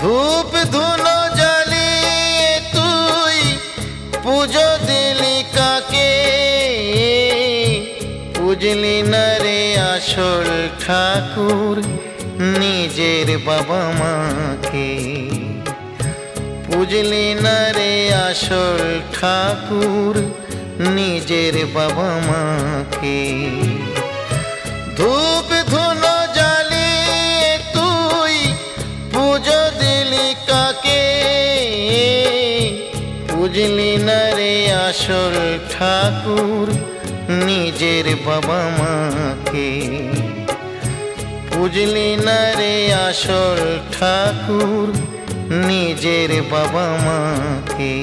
ধূপ ধুনো জ্বালিয়ে তুই পুজো দিলি কাকে, বুঝলি না রে আসল ঠাকুর নিজের বাবা মাকে। বুঝলি না রে আসল ঠাকুর নিজের বাবা মাকে। ধূপ ধুনো জ্বালিয়ে তুই পুজো দিলি কাকে, বুঝলি না রে আসল ঠাকুর নিজের বাবা মাকে। বুঝলি না রে আসল ঠাকুর নিজের বাবা মাকে।